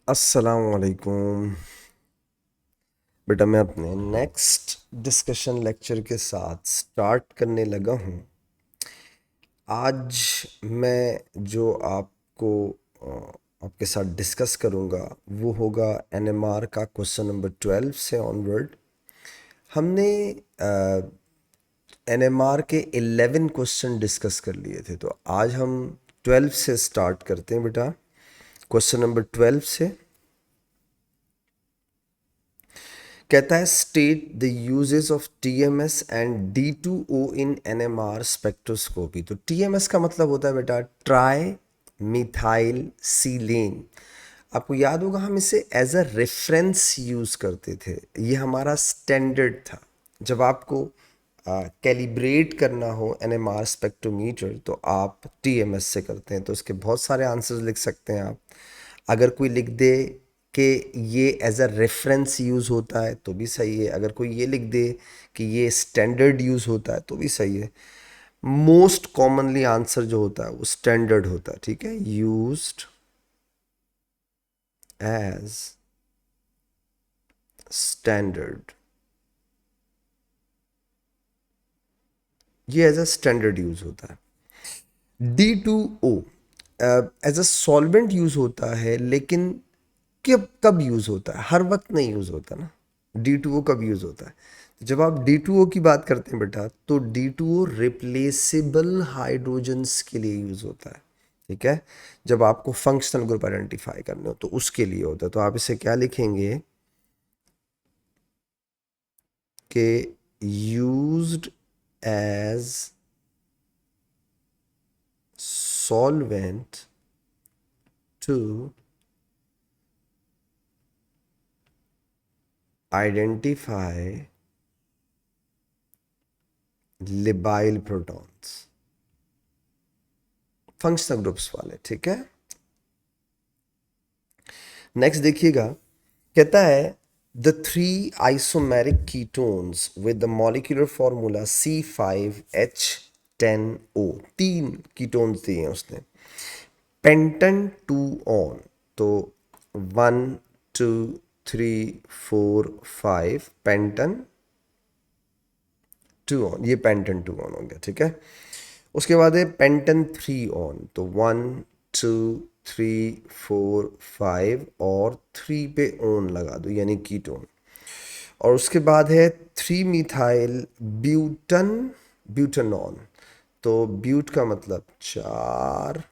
अस्सलामुअलैकुम। बेटा मैं अपने नेक्स्ट डिस्कशन लेक्चर के साथ स्टार्ट करने लगा हूँ। आज मैं जो आपको आपके साथ डिस्कस करूँगा वो होगा एनएमआर का क्वेश्चन नंबर 12 से ऑनवर्ड। हमने एनएमआर के 11 क्वेश्चन डिस्कस कर लिए थे, तो आज हम 12 से स्टार्ट करते हैं बेटा। क्वेश्चन नंबर 12 से कहता है state the uses of TMS and D2O in NMR spectroscopy. तो टीएमएस का मतलब होता है बेटा ट्राई मिथाइल सीलेन। आपको याद होगा हम इसे एज अ रेफरेंस यूज करते थे, ये हमारा स्टैंडर्ड था। जब आपको कैलिब्रेट करना हो एनएमआर स्पेक्ट्रोमीटर तो आप टीएमएस से करते हैं। तो इसके बहुत सारे आंसर्स लिख सकते हैं आप। अगर कोई लिख दे कि ये एज अ रेफरेंस यूज़ होता है तो भी सही है। अगर कोई ये लिख दे कि ये स्टैंडर्ड यूज़ होता है तो भी सही है। मोस्ट कॉमनली आंसर जो होता है वो स्टैंडर्ड होता है, ठीक है। यूज्ड एज स्टैंडर्ड, ये एज अ स्टैंडर्ड यूज होता है। D2O as a solvent use होता है, लेकिन कब कब यूज होता है? हर वक्त नहीं यूज होता ना। D2O कब यूज होता है? जब आप D2O की बात करते हैं बेटा, तो D2O रिप्लेसेबल हाइड्रोजन्स के लिए यूज होता है, ठीक है। जब आपको फंक्शनल ग्रुप आइडेंटिफाई करने हो तो उसके लिए होता है। तो आप इसे क्या लिखेंगे कि used as solvent to identify labile protons, functional groups वाले, ठीक है। नेक्स्ट देखिएगा, कहता है the three isomeric ketones with the molecular formula C5H10O। तीन कीटोन्स दिए हैं उसने। पेंटन 2 ऑन, तो 1 2 3 4 5 पेंटन 2 ऑन, ये पेंटन 2 ऑन हो गया, ठीक है। उसके बाद है पेंटन 3 ऑन, तो 1 2 3 4 5 और 3 पे ऑन लगा दो यानी कीटोन। और उसके बाद है 3 मिथाइल ब्यूटन ब्यूटेनॉन, तो ब्यूट का मतलब 4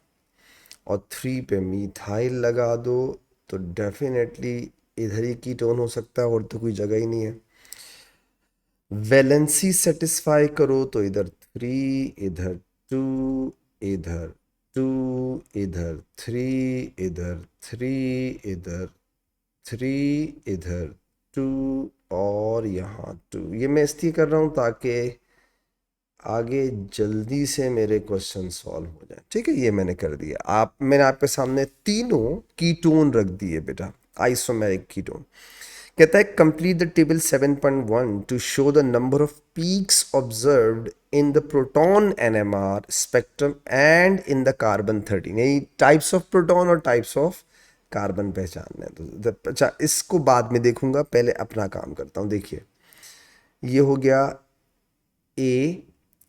और 3 पे मिथाइल लगा दो, तो डेफिनेटली इधर ही कीटोन हो सकता है और तो कोई जगह ही नहीं है। वैलेंसी सेटिस्फाई करो तो इधर 3, इधर 2, इधर 2, इधर 3, इधर 3, इधर 3, इधर 2 और यहाँ 2। ये मैं इसलिए कर रहा हूँ ताकि आगे जल्दी से मेरे क्वेश्चन सॉल्व हो जाए, ठीक है। ये मैंने कर दिया। मैंने आपके सामने तीनों कीटोन रख दिए बेटा, आइसोमेरिक कीटोन। कहता है complete the table 7.1 to show the number of peaks observed in the proton NMR spectrum and in the carbon 13। यही टाइप्स ऑफ प्रोटॉन और टाइप्स ऑफ कार्बन पहचानना है। तो अच्छा, इसको बाद में देखूंगा, पहले अपना काम करता हूँ। देखिए, ये हो गया ए,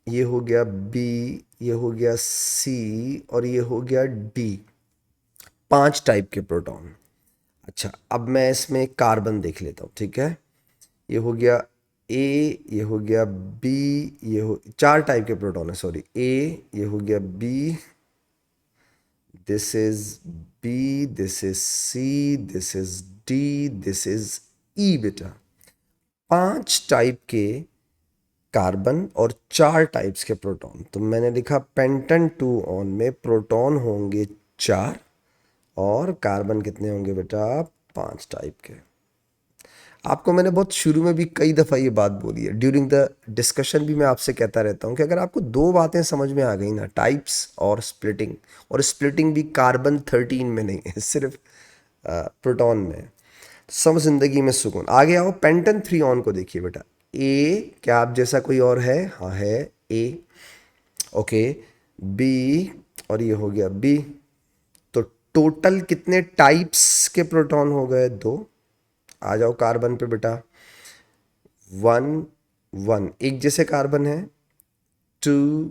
ये हो गया बी, ये हो गया सी और ये हो गया डी। 5 टाइप के प्रोटॉन। अच्छा, अब मैं इसमें कार्बन देख लेता हूँ, ठीक है। ये हो गया ए, ये हो गया बी, ये हो 4 टाइप के प्रोटॉन है, सॉरी। ए, ये हो गया B, this is B, this is C, this is D, this is E बेटा। 5 टाइप के कार्बन और 4 टाइप्स के प्रोटॉन। तो मैंने लिखा पेंटन 2 ऑन में प्रोटॉन होंगे 4 और कार्बन कितने होंगे बेटा? 5 टाइप के। आपको मैंने बहुत शुरू में भी कई दफ़ा ये बात बोली है, ड्यूरिंग द डिस्कशन भी मैं आपसे कहता रहता हूँ कि अगर आपको 2 बातें समझ में आ गई ना, टाइप्स और स्प्लिटिंग, और स्प्लिटिंग भी कार्बन 13 में नहीं है, सिर्फ प्रोटॉन में है, सब जिंदगी में सुकून। आगे आओ, पेंटन 3 ऑन को देखिए बेटा। ए, क्या आप जैसा कोई और है? हाँ है, ए। ओके, बी और ये हो गया बी, तो टोटल कितने टाइप्स के प्रोटॉन हो गए? 2। आ जाओ कार्बन पे बेटा। 1 1 एक जैसे कार्बन है। 2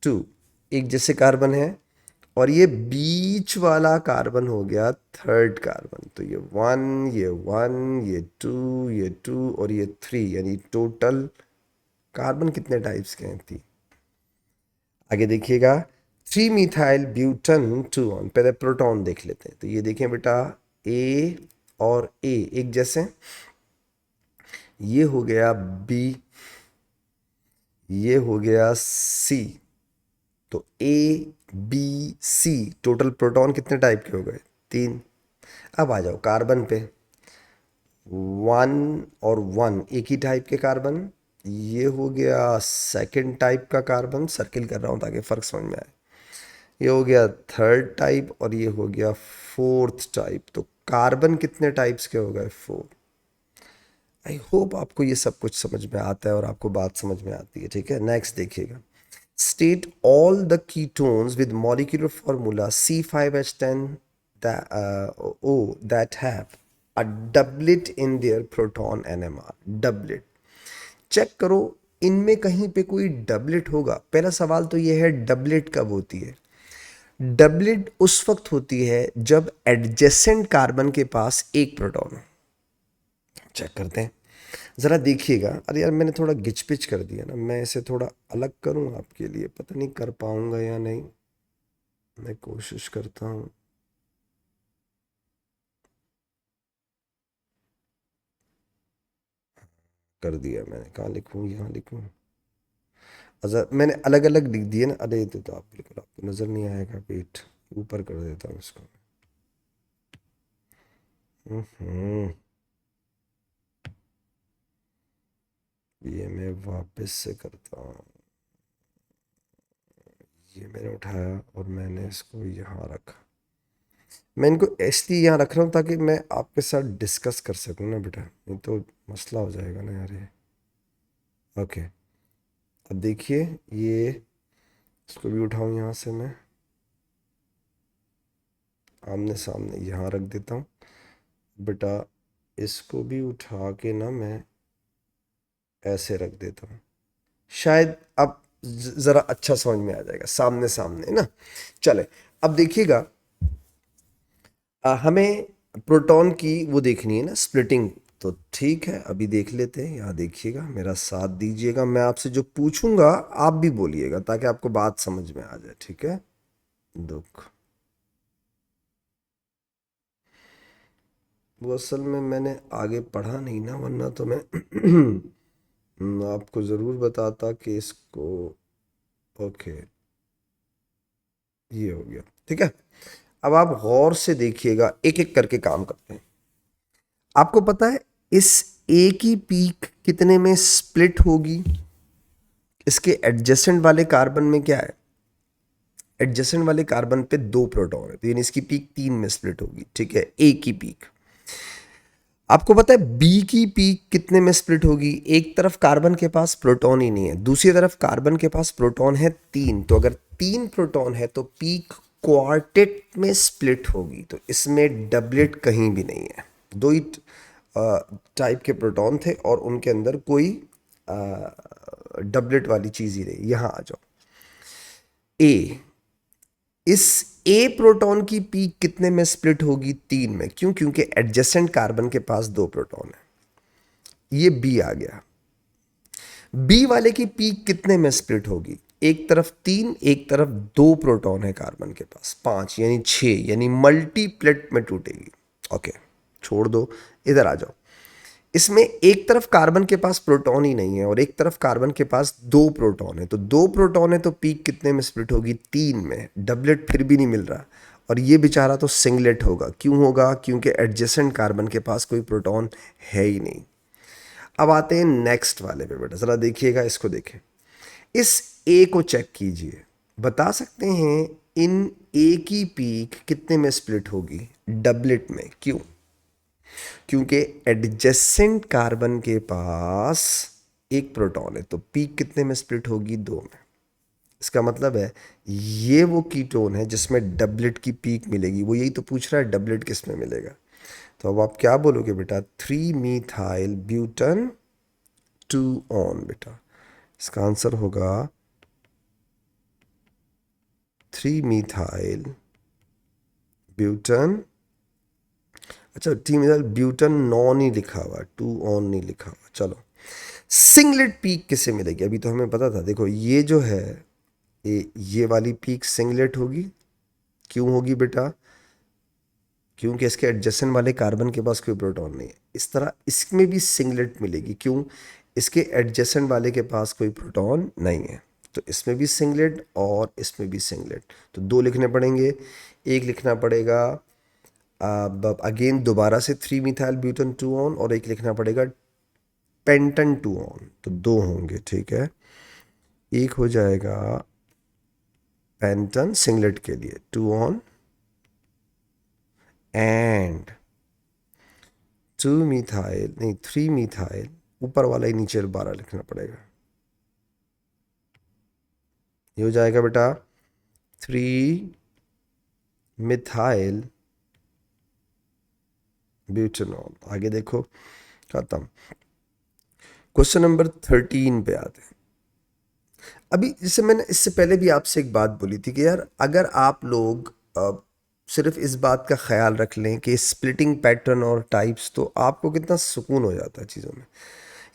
2 एक जैसे कार्बन है। और ये बीच वाला कार्बन हो गया थर्ड कार्बन। तो ये 1 ये 1 ये 2 ये 2 और ये 3, यानी टोटल कार्बन कितने टाइप्स के हैं? 3। आगे देखिएगा, 3 मिथाइल ब्यूटन 2 ऑन। पहले प्रोटॉन देख लेते हैं। तो ये देखें बेटा, ए और ए एक जैसे। ये हो गया बी, ये हो गया सी। तो A B C total proton कितने टाइप के हो गए? 3। अब आ जाओ कार्बन पे। 1 और 1 एक ही टाइप के कार्बन। ये हो गया सेकंड टाइप का कार्बन, सर्किल कर रहा हूँ ताकि फ़र्क समझ में आए। ये हो गया थर्ड टाइप और ये हो गया फोर्थ टाइप। तो कार्बन कितने टाइप्स के हो गए? 4। आई होप आपको ये सब कुछ समझ में आता है और आपको बात समझ में आती है। ठीक है, नेक्स्ट देखिएगा। State all the ketones with molecular formula C5H10 O that have a doublet in their proton NMR. Doublet. Check करो इनमें कहीं पे कोई डबलेट होगा। पहला सवाल तो ये है, डबलेट कब होती है? डबलेट उस वक्त होती है जब एडजेसेंट कार्बन के पास एक प्रोटॉन हो। चेक करते हैं, ज़रा देखिएगा। अरे यार मैंने थोड़ा गिच पिच कर दिया ना, मैं इसे थोड़ा अलग करूं आपके लिए, पता नहीं कर पाऊंगा या नहीं, मैं कोशिश करता हूं। कर दिया मैंने, कहाँ लिखूं? यहाँ लिखूं? अच्छा मैंने अलग अलग लिख दिए ना। अरे तो आप बिल्कुल, आपको नज़र नहीं आएगा। वेट, ऊपर कर देता हूँ इसको। हम्म, ये मैं वापस से करता हूँ। ये मैंने उठाया और मैंने इसको यहाँ रखा। मैं इनको इसलिए यहाँ रख रहा हूँ ताकि मैं आपके साथ डिस्कस कर सकूँ ना बेटा, नहीं तो मसला हो जाएगा ना यार ये। ओके, अब देखिए, ये इसको भी उठाऊँ यहाँ से, मैं आमने सामने यहाँ रख देता हूँ बेटा। इसको भी उठा के ना मैं ऐसे रख देता हूँ, शायद अब ज़रा अच्छा समझ में आ जाएगा सामने सामने ना। चले, अब देखिएगा, हमें प्रोटॉन की वो देखनी है ना, स्प्लिटिंग। तो ठीक है, अभी देख लेते हैं। यहाँ देखिएगा, मेरा साथ दीजिएगा। मैं आपसे जो पूछूंगा आप भी बोलिएगा ताकि आपको बात समझ में आ जाए। ठीक है, दुख वो असल में मैंने आगे पढ़ा नहीं ना, वरना तो मैं आपको ज़रूर बताता कि इसको। ओके, ये हो गया। ठीक है, अब आप गौर से देखिएगा, एक एक करके काम करते हैं। आपको पता है इस ए की पीक कितने में स्प्लिट होगी? इसके एडजेसेंट वाले कार्बन में क्या है? एडजेसेंट वाले कार्बन पे 2 प्रोटॉन है, तो यानी इसकी पीक 3 में स्प्लिट होगी। ठीक है, ए की पीक। आपको पता है बी की पीक कितने में स्प्लिट होगी? एक तरफ कार्बन के पास प्रोटॉन ही नहीं है, दूसरी तरफ कार्बन के पास प्रोटॉन है 3। तो अगर 3 प्रोटॉन है तो पीक क्वार्टेट में स्प्लिट होगी। तो इसमें डबलेट कहीं भी नहीं है। 2 ही टाइप के प्रोटॉन थे और उनके अंदर कोई डबलेट वाली चीज़ ही नहीं। यहाँ आ जाओ, ए, इस ए प्रोटॉन की पीक कितने में स्प्लिट होगी? 3 में। क्यों? क्योंकि एडजेसेंट कार्बन के पास 2 प्रोटॉन है। ये बी आ गया। बी वाले की पीक कितने में स्प्लिट होगी? एक तरफ 3, एक तरफ 2 प्रोटॉन है कार्बन के पास, 5 यानी 6, यानी मल्टीप्लेट में टूटेगी। ओके, छोड़ दो, इधर आ जाओ। इसमें एक तरफ कार्बन के पास प्रोटॉन ही नहीं है और एक तरफ कार्बन के पास 2 प्रोटॉन है। तो 2 प्रोटॉन है तो पीक कितने में स्प्लिट होगी? 3 में। डबलेट फिर भी नहीं मिल रहा और ये बेचारा तो सिंगलेट होगा। क्यों होगा? क्योंकि एडजेसेंट कार्बन के पास कोई प्रोटॉन है ही नहीं। अब आते हैं नेक्स्ट वाले पे बेटा, ज़रा देखिएगा, इसको देखें। इस ए को चेक कीजिए, बता सकते हैं इन ए की पीक कितने में स्प्लिट होगी? डबलेट में। क्यों? क्योंकि एडजेसेंट कार्बन के पास एक प्रोटॉन है तो पीक कितने में स्प्लिट होगी? 2 में। इसका मतलब है ये वो कीटोन है जिसमें डबलेट की पीक मिलेगी, वो यही तो पूछ रहा है डबलेट किस में मिलेगा। तो अब आप क्या बोलोगे बेटा, 3 मिथाइल ब्यूटन 2 ऑन बेटा, इसका आंसर होगा 3 मिथाइल ब्यूटन, अच्छा 3 मिथाइल ब्यूटन नॉन ही लिखा हुआ, 2 ऑन नहीं लिखा हुआ। चलो सिंगलेट पीक किससे मिलेगी, अभी तो हमें पता था, देखो ये जो है ये वाली पीक सिंगलेट होगी। क्यों होगी बेटा, क्योंकि इसके एडजेसेंट वाले कार्बन के पास कोई प्रोटॉन नहीं है। इस तरह इसमें भी सिंगलेट मिलेगी, क्यों, इसके एडजेसेंट वाले के पास कोई प्रोटॉन नहीं है। तो इसमें भी सिंगलेट और इसमें भी सिंगलेट, तो 2 लिखने पड़ेंगे। एक लिखना पड़ेगा अब अगेन दोबारा से 3 मिथाइल ब्यूटन 2 ऑन, और एक लिखना पड़ेगा पेंटन 2 ऑन, तो 2 होंगे, ठीक है। एक हो जाएगा पेंटन सिंगलेट के लिए 2 ऑन एंड 2 मिथाइल नहीं 3 मिथाइल, ऊपर वाला ही नीचे 12 लिखना पड़ेगा। ये हो जाएगा बेटा 3 मिथाइल ब्यूटेनॉल। आगे देखो, खत्म। क्वेश्चन नंबर 13 पे आते हैं। अभी जैसे मैंने इससे पहले भी आपसे एक बात बोली थी कि यार अगर आप लोग सिर्फ इस बात का ख्याल रख लें कि स्प्लिटिंग पैटर्न और टाइप्स, तो आपको कितना सुकून हो जाता है चीज़ों में।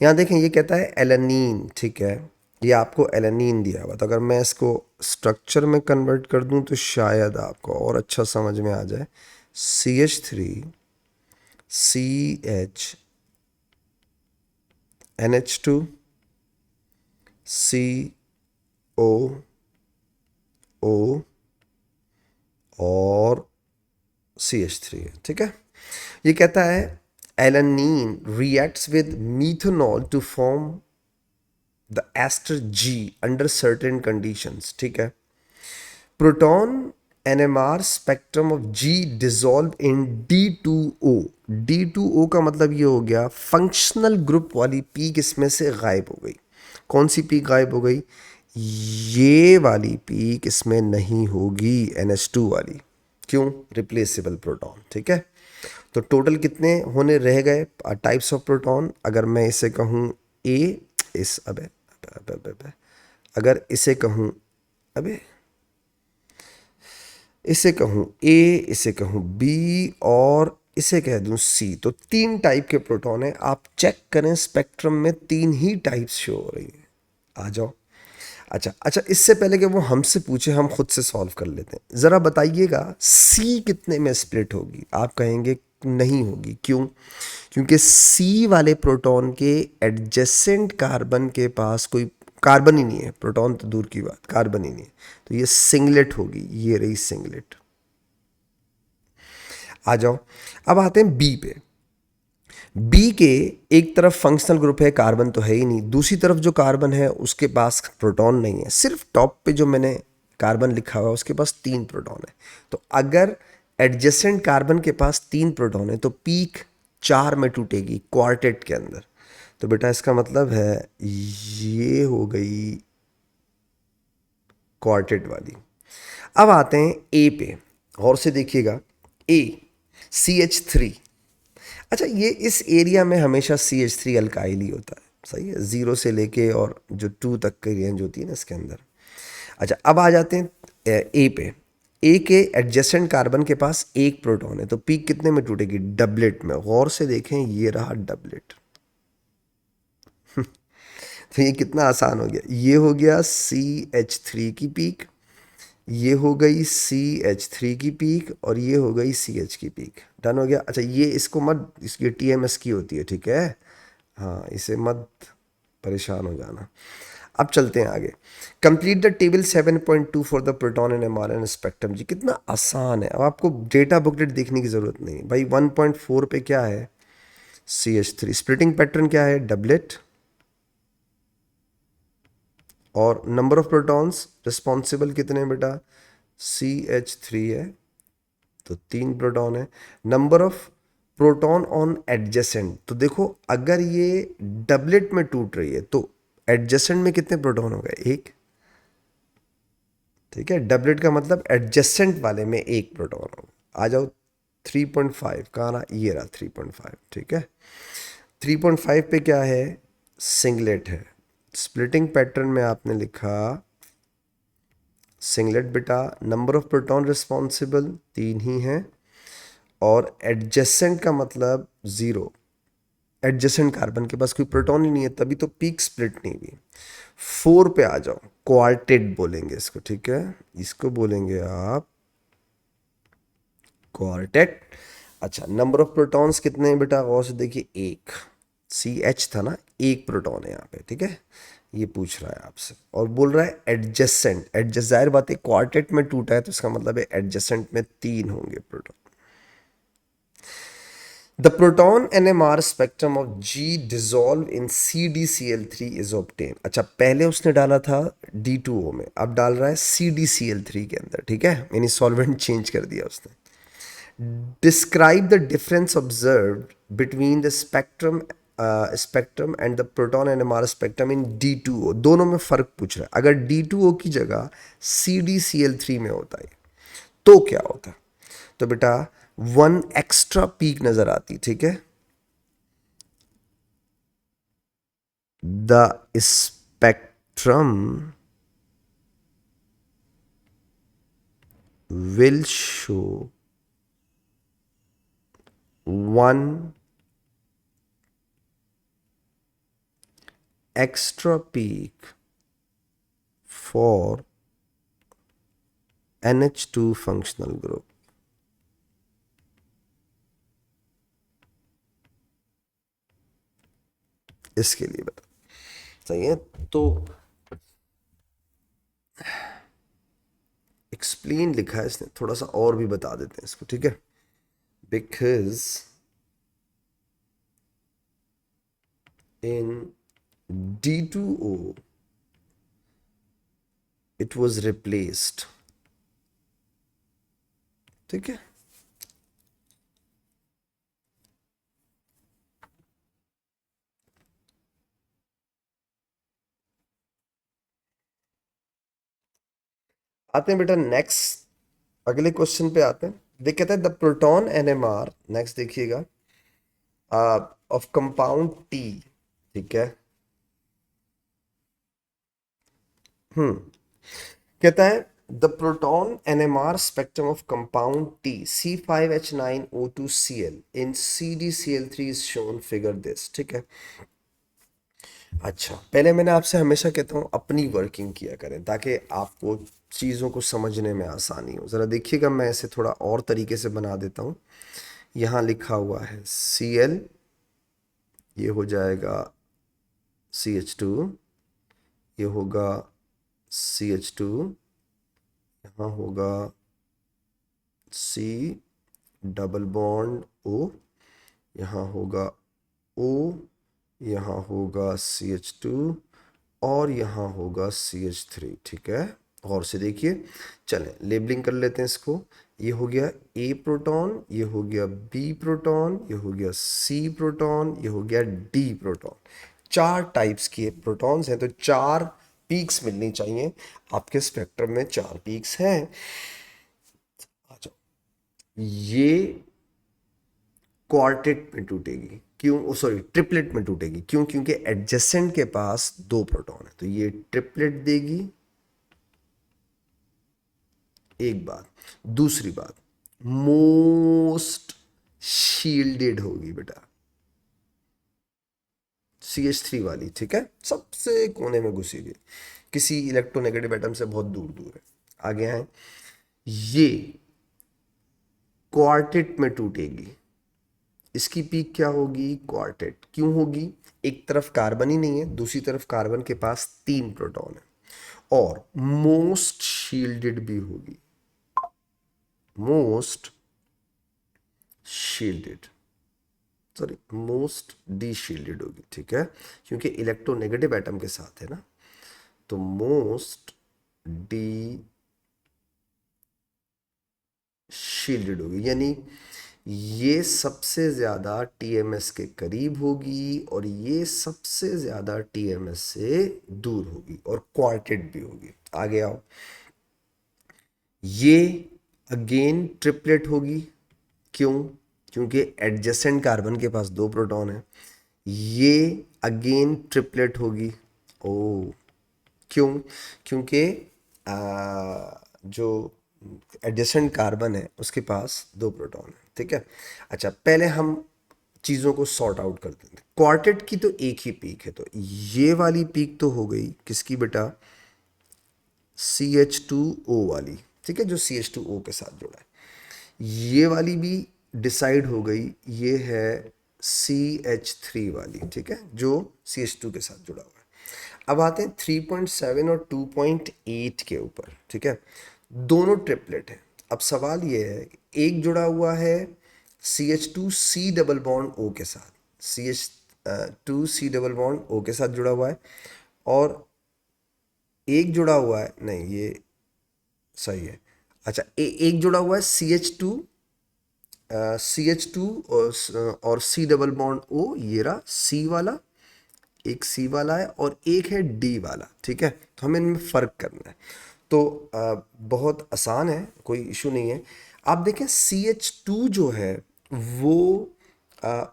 यहाँ देखें, ये कहता है एलानीन, ठीक है, ये आपको एलानीन दिया हुआ, तो अगर मैं इसको स्ट्रक्चर में कन्वर्ट कर दूं तो शायद आपको और अच्छा समझ में आ जाए। CH3 CH NH2 CO O और CH3 है, ठीक है। ये कहता है alanine reacts with methanol to form the ester G under certain conditions, ठीक है। Proton NMR spectrum of G dissolve in D2O। D2O का मतलब ये हो गया फंक्शनल ग्रुप वाली पीक इसमें से गायब हो गई। कौन सी पीक गायब हो गई, ये वाली पीक इसमें नहीं होगी, NH2 वाली। क्यों, रिप्लेसेबल प्रोटॉन, ठीक है। तो टोटल कितने होने रह गए टाइप्स ऑफ प्रोटॉन, अगर मैं इसे कहूँ ए, इस अबे अगर इसे कहूँ, अबे इसे कहूँ ए, इसे कहूँ बी और इसे कह दूँ सी, तो 3 टाइप के प्रोटॉन है। आप चेक करें स्पेक्ट्रम में 3 ही टाइप्स शो हो रही हैं। आ जाओ। अच्छा अच्छा, इससे पहले कि वो हमसे पूछे हम खुद से सॉल्व कर लेते हैं। ज़रा बताइएगा सी कितने में स्प्लिट होगी, आप कहेंगे नहीं होगी। क्यों, क्योंकि सी वाले प्रोटॉन के एडजेसेंट कार्बन के पास कोई कार्बन ही नहीं है, प्रोटॉन तो दूर की बात, कार्बन ही नहीं है, तो ये सिंगलेट होगी, ये रही सिंगलेट। आ जाओ, अब आते हैं बी पे। बी के एक तरफ फंक्शनल ग्रुप है, कार्बन तो है ही नहीं, दूसरी तरफ जो कार्बन है उसके पास प्रोटॉन नहीं है, सिर्फ टॉप पे जो मैंने कार्बन लिखा हुआ है उसके पास 3 प्रोटॉन है। तो अगर एडजेसेंट कार्बन के पास 3 प्रोटॉन है तो पीक 4 में टूटेगी क्वार्टेट के अंदर। तो बेटा इसका मतलब है ये हो गई क्वार्टेट वाली। अब आते हैं ए पे, गौर से देखिएगा, ए CH3। अच्छा, ये इस एरिया में हमेशा CH3 अल्काइल ही होता है, सही है, 0 से लेके और जो 2 तक की रेंज होती है ना इसके अंदर। अच्छा, अब आ जाते हैं ए पे। ए के एडजेसेंट कार्बन के पास 1 प्रोटॉन है, तो पीक कितने में टूटेगी, डबलेट में। गौर से देखें, ये रहा डबलेट। तो ये कितना आसान हो गया, ये हो गया CH3 की पीक, ये हो गई CH3 की पीक, और ये हो गई CH की पीक। डन हो गया। अच्छा, ये इसको मत, इसकी TMS की होती है, ठीक है, हाँ इसे मत परेशान हो जाना। अब चलते हैं आगे। Complete the table 7.2 for the proton and MRN spectrum. जी कितना आसान है, अब आपको डेटा बुकलेट देखने की ज़रूरत नहीं भाई। 1.4 पे क्या है, CH3, स्प्लिटिंग पैटर्न क्या है, डबलेट, और नंबर ऑफ प्रोटॉन्स रिस्पॉन्सिबल कितने हैं बेटा, CH3 है, तो 3 प्रोटॉन है। Number of proton on adjacent, तो देखो अगर ये डबलेट में टूट रही है तो एडजेसेंट में कितने प्रोटॉन हो गए, 1। ठीक है, डबलेट का मतलब एडजेसेंट वाले में एक प्रोटॉन होगा। आ जाओ 3.5 कहाँ रहा, ये रहा 3.5। ठीक है, 3.5 पे क्या है, सिंगलेट है। स्प्लिटिंग पैटर्न में आपने लिखा सिंगलेट बेटा, नंबर ऑफ प्रोटॉन रिस्पॉन्सिबल 3 ही हैं, और एडजेसेंट का मतलब 0। एडजेसेंट कार्बन के पास कोई प्रोटॉन ही नहीं है, तभी तो पीक स्प्लिट नहीं हुई। 4 पे आ जाओ, क्वार्टेट बोलेंगे इसको। ठीक है, इसको बोलेंगे आप क्वार्टेट। अच्छा, नंबर ऑफ प्रोटॉन्स कितने हैं बेटा, गौर से देखिए, एक। सी एच था ना, एक प्रोटॉन है यहाँ पे। ठीक है, ये पूछ रहा है आपसे और बोल रहा है एडजेसेंट। एडजस्ट, जाहिर बात है क्वार्टेट में टूटा है तो इसका मतलब है एडजेसेंट में 3 होंगे proton. The proton NMR spectrum of G dissolve in CdCl3 is obtained। अच्छा, पहले उसने डाला था D2O में, अब डाल रहा है CdCl3 के अंदर। ठीक है, यानी सॉल्वेंट चेंज कर दिया उसने। Describe the difference observed between the spectrum and the proton NMR spectrum in D2O। दोनों में फर्क पूछ रहा है। अगर D2O की जगह CdCl3 में होता है तो क्या होता, तो बेटा 1 एक्स्ट्रा पीक नजर आती। ठीक है, the spectrum will show 1 extra peak for NH2 functional group। इसके लिए बता, सही है। तो एक्सप्लेन लिखा है इसने, थोड़ा सा और भी बता देते हैं इसको। ठीक है, because in D2O it was replaced। ठीक है, आते हैं बेटा नेक्स्ट, अगले क्वेश्चन पे आते हैं। देख, कहता है द प्रोटॉन एनएमआर, नेक्स्ट देखिएगा, ऑफ कंपाउंड टी। ठीक है, कहता है the proton NMR spectrum of compound T C5H9O2Cl in CdCl3 is shown, figure this. ठीक है, अच्छा, पहले मैंने आपसे हमेशा कहता हूँ अपनी वर्किंग किया करें ताकि आपको चीज़ों को समझने में आसानी हो। ज़रा देखिएगा, मैं इसे थोड़ा और तरीके से बना देता हूँ। यहाँ लिखा हुआ है Cl, ये हो जाएगा CH2, ये होगा CH2, यहाँ होगा C डबल बॉन्ड O, यहाँ होगा O, यहाँ होगा CH2 और यहाँ होगा CH3। ठीक है, गौर से देखिए, चलें लेबलिंग कर लेते हैं इसको। ये हो गया A प्रोटॉन, ये हो गया B प्रोटॉन, ये हो गया C प्रोटॉन, ये हो गया D प्रोटॉन। 4 टाइप्स के प्रोटॉन्स हैं, तो 4 पीक्स मिलनी चाहिए। आपके स्पेक्ट्रम में 4 पीक्स हैं। आ जाओ, ये क्वार्टेट में टूटेगी, क्यों, सॉरी ट्रिपलेट में टूटेगी, क्यों, क्योंकि एडजेसेंट के पास 2 प्रोटॉन है, तो ये ट्रिपलेट देगी। एक बात, दूसरी बात, मोस्ट शील्डेड होगी बेटा, CH3 वाली। ठीक है, सबसे कोने में घुसी हुई, किसी इलेक्ट्रोनेगेटिव एटम से बहुत दूर दूर है। आगे हैं, ये क्वार्टेट में टूटेगी। इसकी पीक क्या होगी, क्वार्टेट। क्यों होगी, एक तरफ कार्बन ही नहीं है, दूसरी तरफ कार्बन के पास 3 प्रोटॉन है, और मोस्ट शील्डेड भी होगी, most shielded, sorry most D shielded होगी। ठीक है, क्योंकि इलेक्ट्रोनेगेटिव एटम के साथ है ना, तो मोस्ट डी शील्डेड होगी, यानी ये सबसे ज़्यादा टीएमएस के करीब होगी और ये सबसे ज़्यादा टीएमएस से दूर होगी, और क्वार्टेट भी होगी। आगे आओ, ये अगेन ट्रिपलेट होगी। क्यों? क्योंकि एडजेसेंट कार्बन के पास दो प्रोटॉन है। ये अगेन ट्रिपलेट होगी। ओ, क्यों? क्योंकि जो एडजेसेंट कार्बन है उसके पास दो प्रोटॉन है। ठीक है। अच्छा, पहले हम चीज़ों को सॉर्ट आउट कर देते हैं। क्वार्टेट की तो एक ही पीक है, तो ये वाली पीक तो हो गई किसकी बेटा? CH2O वाली। ठीक है, जो CH2O के साथ जुड़ा है। ये वाली भी डिसाइड हो गई, ये है CH3 वाली। ठीक है, जो CH2 के साथ जुड़ा हुआ है। अब आते हैं 3.7 और 2.8 के ऊपर। ठीक है, दोनों ट्रिपलेट हैं। अब सवाल ये है, एक जुड़ा हुआ है CH2C डबल बॉन्ड O के साथ, CH2C डबल बॉन्ड O के साथ जुड़ा हुआ है, और एक जुड़ा हुआ है, नहीं ये सही है। अच्छा, एक जुड़ा हुआ है CH2 और C डबल बॉन्ड O, ये रहा C वाला, एक C वाला है, और एक है D वाला। ठीक है, तो हमें इनमें फ़र्क करना है। तो बहुत आसान है, कोई इशू नहीं है। आप देखें CH2 जो है वो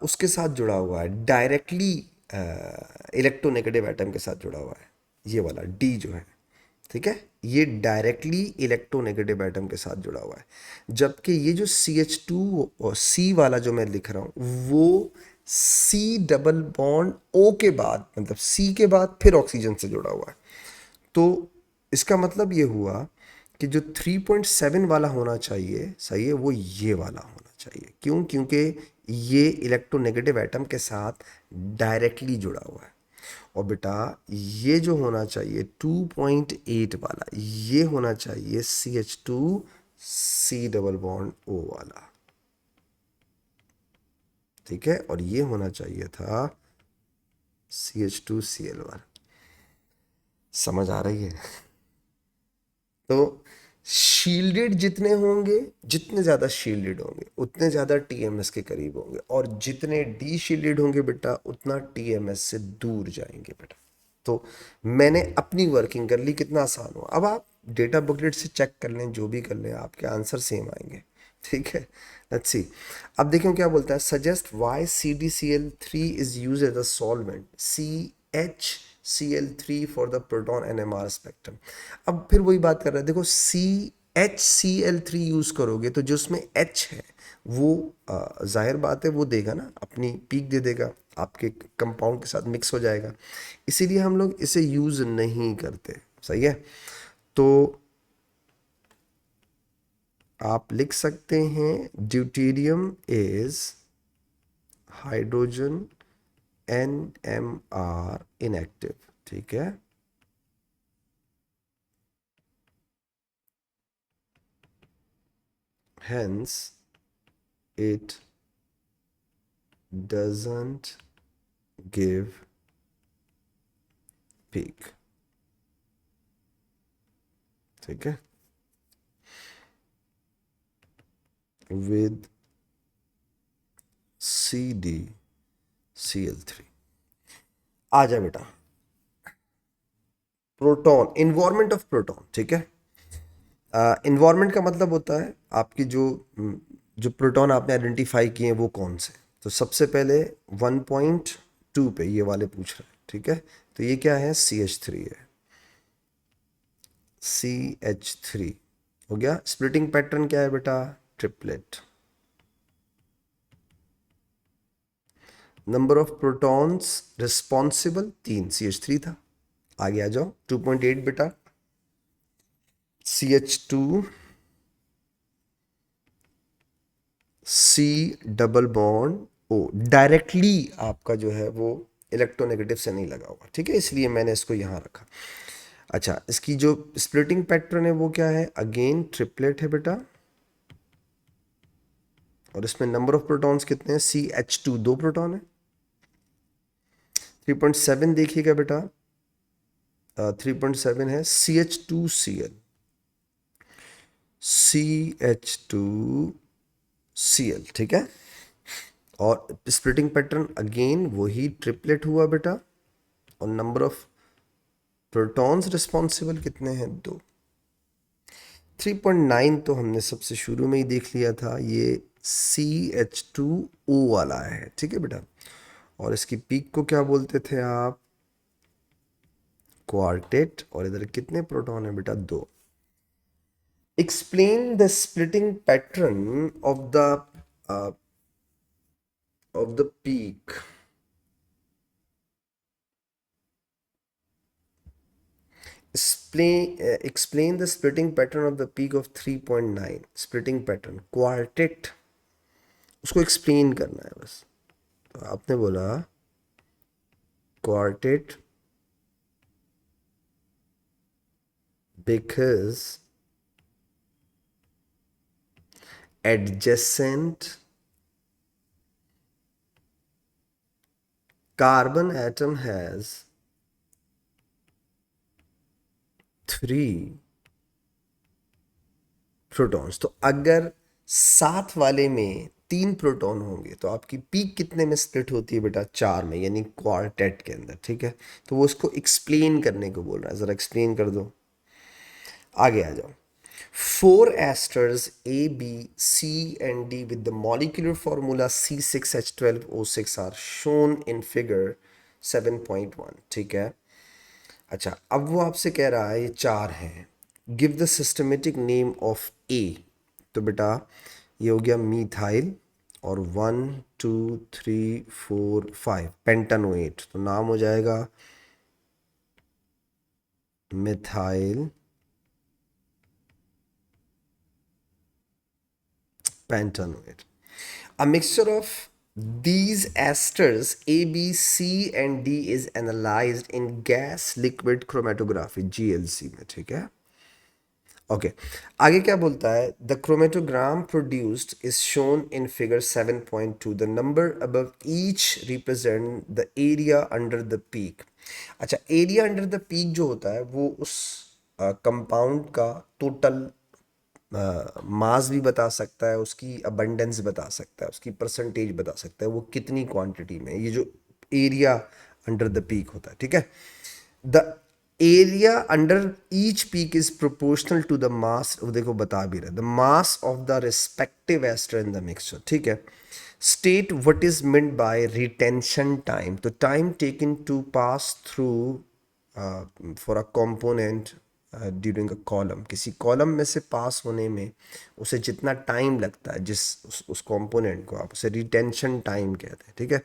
उसके साथ जुड़ा हुआ है डायरेक्टली, इलेक्ट्रोनेगेटिव एटम के साथ जुड़ा हुआ है, ये वाला D जो है। ठीक है, ये डायरेक्टली इलेक्ट्रोनेगेटिव एटम के साथ जुड़ा हुआ है। जबकि ये जो CH2 और C वाला जो मैं लिख रहा हूँ, वो C डबल बॉन्ड O के बाद, मतलब C के बाद फिर ऑक्सीजन से जुड़ा हुआ है। तो इसका मतलब ये हुआ कि जो 3.7 वाला होना चाहिए, सही है, वो ये वाला होना चाहिए। क्यों? क्योंकि ये इलेक्ट्रोनेगेटिव एटम के साथ डायरेक्टली जुड़ा हुआ है। और बेटा ये जो होना चाहिए 2.8 वाला, ये होना चाहिए CH2C डबल बॉन्ड O वाला। ठीक है, और ये होना चाहिए था CH2Cl वाला। समझ आ रही है? तो शील्डेड जितने होंगे, जितने ज़्यादा शील्डेड होंगे उतने ज़्यादा TMS के करीब होंगे, और जितने डी शील्डेड होंगे बेटा उतना TMS से दूर जाएंगे बेटा। तो मैंने अपनी वर्किंग कर ली, कितना आसान हुआ। अब आप डेटा बुकलेट से चेक कर लें, जो भी कर लें, आपके आंसर सेम आएंगे। ठीक है, लेट्स सी। अब देखें क्या बोलता है, suggest why CdCl3 is use as a solvent CHCl3 for the proton NMR spectrum. अब फिर वही बात कर रहा है, देखो CHCl3 यूज करोगे तो जो उसमें H है वो जाहिर बात है वो देगा ना, अपनी पीक दे देगा, आपके कंपाउंड के साथ मिक्स हो जाएगा। इसीलिए हम लोग इसे यूज नहीं करते। सही है, तो आप लिख सकते हैं deuterium is hydrogen NMR inactive. ठीक है, hence it doesn't give peak। ठीक है, with CdCl3। आ जा बेटा, प्रोटॉन, इन्वायरमेंट ऑफ प्रोटॉन। ठीक है, इन्वायरमेंट का मतलब होता है आपकी जो प्रोटॉन आपने आइडेंटिफाई किए हैं वो कौन से। तो सबसे पहले 1.2 पे ये वाले पूछ रहे हैं। ठीक है, तो ये क्या है? CH3 है, CH3 हो गया। स्प्लिटिंग पैटर्न क्या है बेटा? Triplet. Number of protons responsible 3, CH3 था। आगे आ जाओ, 2.8 बेटा, CH2 C double bond O, directly आपका जो है वो इलेक्ट्रोनेगेटिव से नहीं लगा हुआ। ठीक है, इसलिए मैंने इसको यहाँ रखा। अच्छा, इसकी जो स्प्लिटिंग पैटर्न है वो क्या है? अगेन ट्रिपलेट है बेटा, और इसमें नंबर ऑफ प्रोटॉन्स कितने हैं? CH2 दो प्रोटॉन है। 3.7 देखिएगा बेटा, 3.7 है CH2Cl, CH2Cl। ठीक है, और स्प्लिटिंग पैटर्न अगेन वही ट्रिपलेट हुआ बेटा, और नंबर ऑफ प्रोटॉन्स रिस्पॉन्सिबल कितने हैं? दो। 3.9 तो हमने सबसे शुरू में ही देख लिया था, ये CH2O वाला है, ठीक है बेटा। और इसकी पीक को क्या बोलते थे आप? क्वार्टेट। और इधर कितने प्रोटॉन है बेटा? दो। Explain the splitting pattern of the peak. Explain the splitting pattern of the peak of 3.9 splitting pattern quartet। उसको एक्सप्लेन करना है बस। तो आपने बोला quartet because adjacent carbon atom has 3 protons. तो अगर साथ वाले में 3 प्रोटॉन होंगे तो आपकी पीक कितने में स्प्लिट होती है बेटा? 4 में, यानी क्वार्टेट के अंदर, ठीक है। तो वो उसको एक्सप्लेन करने को बोल रहा है, ज़रा एक्सप्लेन कर दो। आगे आ जाओ। 4 esters A, B, C and D with the molecular formula C6H12O6 are shown in figure 7.1, ठीक है। अच्छा, अब वो आपसे कह रहा है ये 4 हैं, give the systematic name of A. तो बेटा ये हो गया मीथाइल, और 1 2 3 4 5 पेंटानोएट, तो नाम हो जाएगा methyl pentanoate. A mixture of these esters A, B, C and D is analyzed in gas liquid chromatography GLC में, ठीक है। ओके, आगे क्या बोलता है? The chromatogram produced is shown in figure 7.2। The number above each represent the area under the peak. अच्छा, area under the peak जो होता है वो उस कंपाउंड का टोटल मास भी बता सकता है, उसकी अबंडेंस बता सकता है, उसकी परसेंटेज बता सकता है, वो कितनी क्वांटिटी में, ये जो एरिया अंडर द पीक होता है, ठीक है। The area under each peak is proportional to the mass, वो देखो बता भी रहा है, the mass of the respective ester in the mixture, ठीक है। State what is meant by retention time. तो time taken to pass through for a component during a column, किसी कॉलम में से पास होने में उसे जितना टाइम लगता है, जिस उस कंपोनेंट को, आप उसे रिटेंशन टाइम कहते हैं, ठीक है।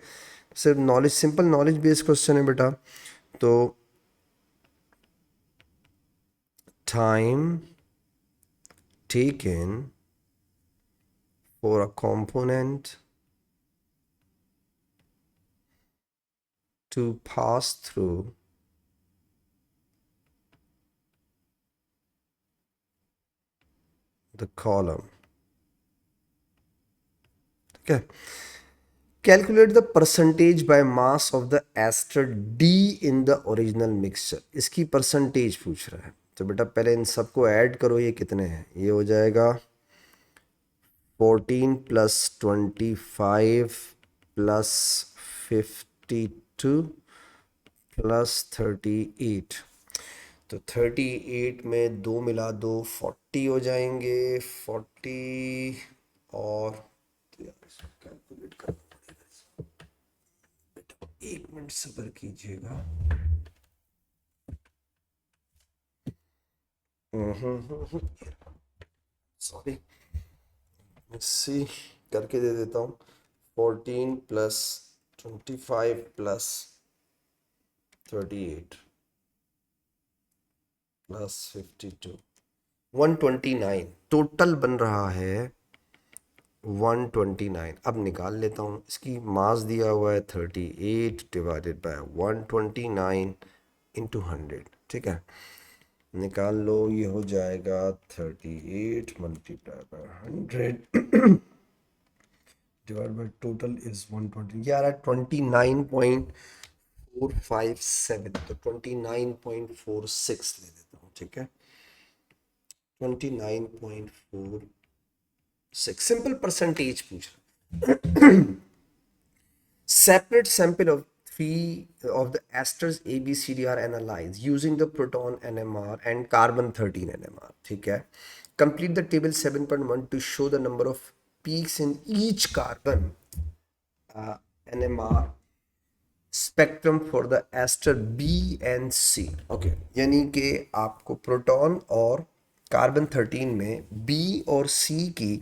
सिर्फ knowledge, simple knowledge based question है बेटा। तो time taken for a component to pass through the column, ठीक है। Calculate the percentage by mass of the ester D in the original mixture. इसकी परसेंटेज पूछ रहा है, तो बेटा पहले इन सबको ऐड करो, ये कितने हैं? ये हो जाएगा 14 प्लस 25 प्लस 52 प्लस 38। तो 38 में दो मिला दो, 40 हो जाएंगे, 40। और तो यार इसको कैलकुलेट करना पड़ेगा, बेटा 1 मिनट सब्र कीजिएगा। सॉरी, इसी करके दे देता हूँ। 14 प्लस 25 प्लस 38 प्लस 52, 129 टोटल बन रहा है। 129 अब निकाल लेता हूँ। इसकी मास दिया हुआ है 38 डिवाइडेड बाय 129 इंटू 100, ठीक है। निकाल लो, ये हो जाएगा 38 multiply by 100 divide by total is 120, ये आ रहा है 29.457। तो 29.46 ले लेता हूँ, ठीक है। 29.46 सिंपल परसेंटेज पूछ रहा है। Separate sample of 3 of the esters A, B, C, D are analyzed using the proton NMR and carbon 13 NMR, ठीक है। Complete the table 7.1 to show the number of peaks in each carbon NMR spectrum for the ester B and C. Okay, यानी कि आपको proton और carbon 13 में B और सी की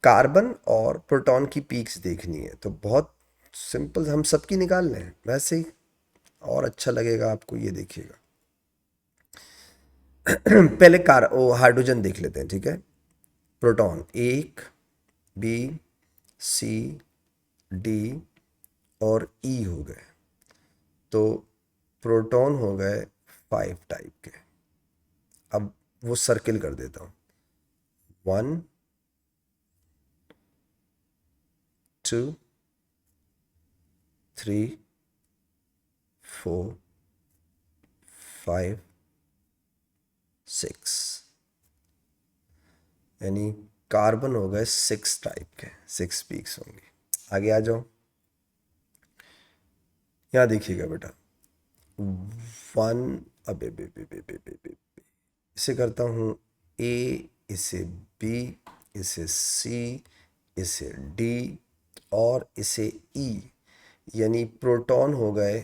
carbon और प्रोटॉन की पीक्स देखनी है। तो बहुत सिंपल, हम सबकी निकाल लें वैसे ही और अच्छा लगेगा आपको। ये देखिएगा पहले हाइड्रोजन देख लेते हैं, ठीक है। प्रोटॉन 1, बी, सी, डी और ई हो गए। तो प्रोटॉन हो गए 5 टाइप के। अब वो सर्किल कर देता हूँ, 1, 2, 3, 4, 5, 6, यानी कार्बन हो गए 6 टाइप के, 6 पीक्स होंगे। आगे आ जाओ, यहाँ देखिएगा बेटा, 1, अबे बे बे बे बे बे बे इसे करता हूँ ए, इसे बी, इसे सी, इसे डी और इसे ई, यानी प्रोटॉन हो गए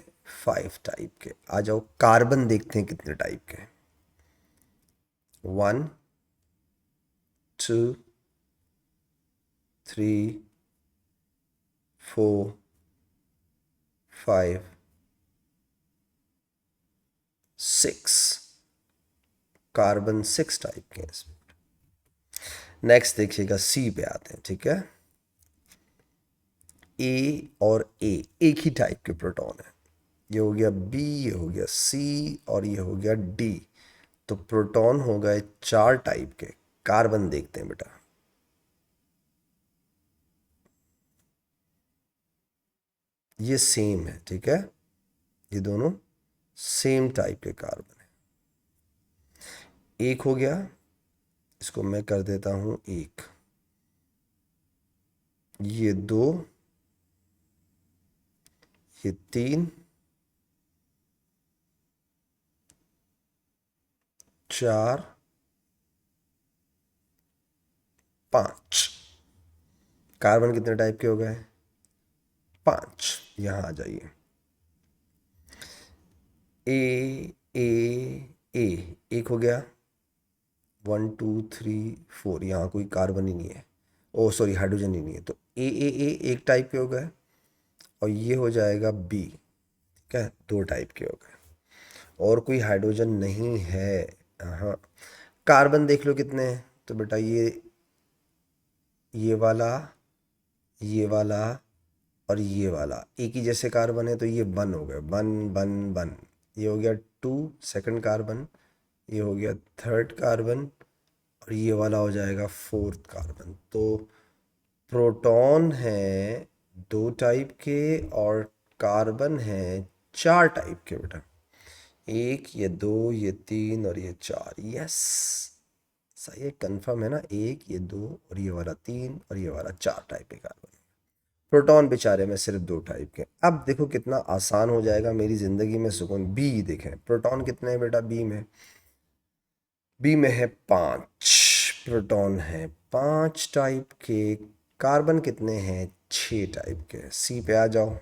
5 टाइप के। आ जाओ कार्बन देखते हैं कितने टाइप के। 1, 2, 3, 4, 5, 6, कार्बन 6 टाइप के हैं इसमें। नेक्स्ट देखिएगा, सी पे आते हैं, ठीक है। ए और ए एक ही टाइप के प्रोटॉन है। ये हो गया बी, ये हो गया सी और ये हो गया डी। तो प्रोटॉन हो गए 4 टाइप के। कार्बन देखते हैं बेटा, ये सेम है, ठीक है। ये दोनों सेम टाइप के कार्बन है। एक हो गया, इसको मैं कर देता हूं 1, ये 2, ये 3, 4, 5। कार्बन कितने टाइप के हो गए? 5। यहां आ जाइए, ए ए ए एक हो गया, 1 2 3 4, यहाँ कोई कार्बन ही नहीं है, ओ सॉरी हाइड्रोजन ही नहीं है। तो ए एक टाइप के हो गए और ये हो जाएगा बी, ठीक है, 2 टाइप के हो गए और कोई हाइड्रोजन नहीं है। हाँ, कार्बन देख लो कितने हैं। तो बेटा ये वाला, ये वाला और ये वाला एक ही जैसे कार्बन है, तो ये 1 हो गए, 1 1 1। ये हो गया 2 सेकंड कार्बन, ये हो गया 3rd कार्बन और ये वाला हो जाएगा 4th कार्बन। तो प्रोटॉन है 2 टाइप के और कार्बन है 4 टाइप के बेटा। 1, ये 2, ये 3 और ये 4। यस, सही है, कंफर्म है ना। 1, ये 2 और ये वाला 3 और ये वाला 4 टाइप के कार्बन। प्रोटॉन बेचारे में सिर्फ 2 टाइप के। अब देखो कितना आसान हो जाएगा मेरी ज़िंदगी में सुकून। बी देखें, प्रोटॉन कितने हैं बेटा बी में? बी में है 5 प्रोटॉन है 5 टाइप के। कार्बन कितने हैं? 6 टाइप के। सी पे आ जाओ,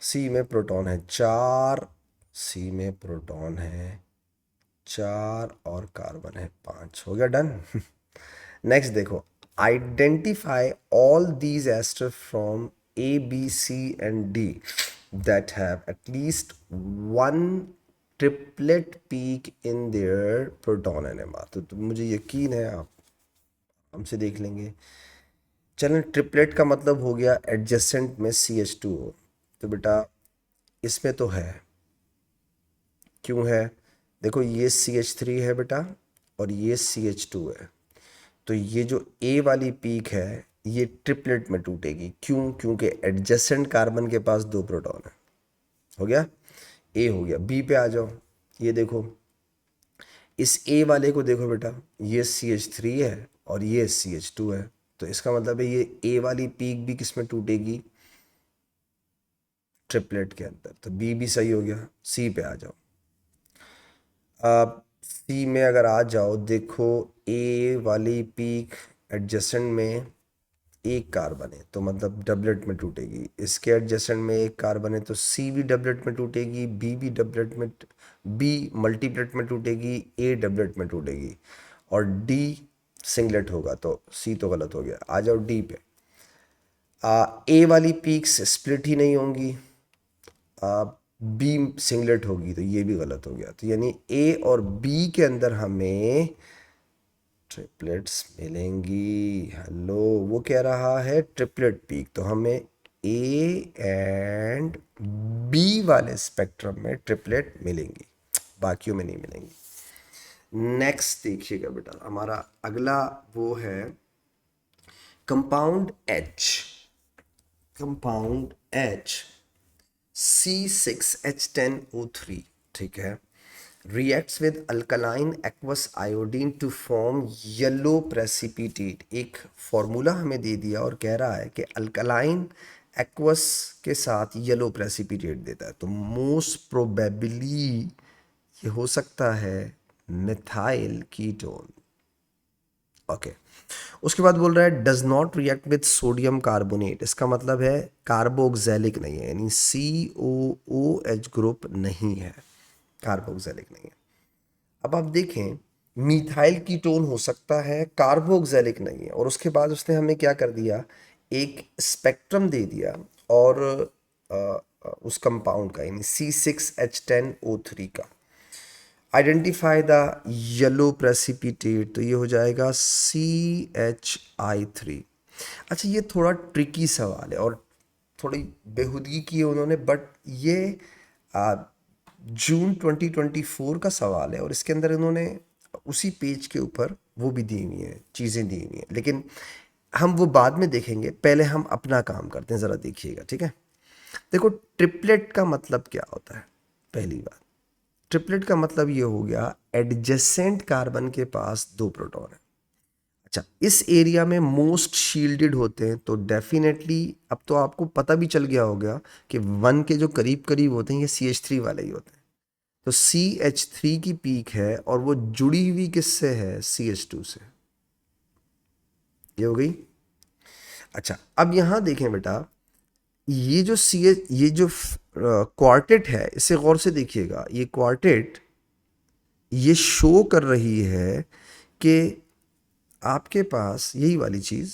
सी में प्रोटॉन है 4, सी में प्रोटॉन है 4 और कार्बन है 5। हो गया डन। नेक्स्ट देखो, identify all these ester from A B C and D that have at least one triplet peak in their proton NMR. तो मुझे यकीन है आप हमसे देख लेंगे। चलें, ट्रिपलेट का मतलब हो गया एडजेसेंट में CH2 हो। तो बेटा इसमें तो है, क्यों है? देखो ये CH3 है बेटा और ये CH2 है। तो ये जो ए वाली पीक है ये ट्रिपलेट में टूटेगी। क्यों? क्योंकि एडजेसेंट कार्बन के पास 2 प्रोटॉन है। हो गया, ए हो गया। बी पे आ जाओ, ये देखो, इस ए वाले को देखो बेटा, ये CH3 है और ये CH2 है। तो इसका मतलब है ये ए वाली पीक भी किस में टूटेगी? ट्रिपलेट के अंदर। तो बी भी सही हो गया। सी पे आ जाओ, सी में अगर आ जाओ, देखो ए वाली पीक एडजेसेंट में एक कार्बन है तो मतलब डबलेट में टूटेगी, इसके एडजेसेंट में एक कार्बन है तो सी भी डबलेट में टूटेगी, बी भी डबलेट में, बी मल्टीप्लेट में टूटेगी, ए डबलेट में टूटेगी और डी सिंगलेट होगा, तो सी तो गलत हो गया। आ जाओ डी पे। ए वाली पीक्स स्प्लिट ही नहीं होंगी, बी सिंगलेट होगी, तो ये भी गलत हो गया। तो यानी ए और बी के अंदर हमें ट्रिपलेट्स मिलेंगी। हेलो, वो कह रहा है ट्रिपलेट पीक, तो हमें ए एंड बी वाले स्पेक्ट्रम में ट्रिपलेट मिलेंगी, बाकियों में नहीं मिलेंगी। नेक्स्ट देखिएगा बेटा, हमारा अगला वो है compound H. Compound H C6H10O3, ठीक है, reacts with alkaline aqueous iodine to form yellow precipitate। एक फॉर्मूला हमें दे दिया और कह रहा है कि अल्कलाइन एक्वस के साथ येलो प्रेसिपिटेट देता है, तो मोस्ट प्रोबेबली ये हो सकता है मिथाइल कीटोन। ओके, उसके बाद बोल रहा है does not react with sodium carbonate, इसका मतलब है कार्बोक्सिलिक नहीं है, यानी COOH ग्रुप नहीं है, कार्बोक्सिलिक नहीं है। अब आप देखें, मिथाइल कीटोन हो सकता है, कार्बोक्सिलिक नहीं है, और उसके बाद उसने हमें क्या कर दिया, एक स्पेक्ट्रम दे दिया और उस कंपाउंड का, यानी C6H10O3 का, आइडेंटिफाई द येलो प्रेसिपिटेट, तो ये हो जाएगा CHI3। अच्छा, ये थोड़ा ट्रिकी सवाल है और थोड़ी बेहूदगी की है उन्होंने, बट ये जून 2024 का सवाल है और इसके अंदर इन्होंने उसी पेज के ऊपर वो भी दी हुई हैं, चीज़ें दी हुई हैं, लेकिन हम वो बाद में देखेंगे, पहले हम अपना काम करते हैं, ज़रा देखिएगा, ठीक है। देखो, ट्रिपलेट का मतलब क्या होता है, पहली बात, ट्रिपलेट का मतलब ये हो गया एडजेसेंट कार्बन के पास दो प्रोटॉन है। अच्छा, इस एरिया में मोस्ट शील्डेड होते हैं, तो डेफिनेटली अब तो आपको पता भी चल गया होगा कि वन के जो करीब करीब होते हैं ये CH3 वाले ही होते हैं, तो CH3 की पीक है और वो जुड़ी हुई किससे है, CH2 से। ये हो गई। अच्छा, अब यहां देखें बेटा, ये जो ये जो क्वार्टेट है, इसे गौर से देखिएगा, ये क्वार्टेट ये शो कर रही है कि आपके पास यही वाली चीज़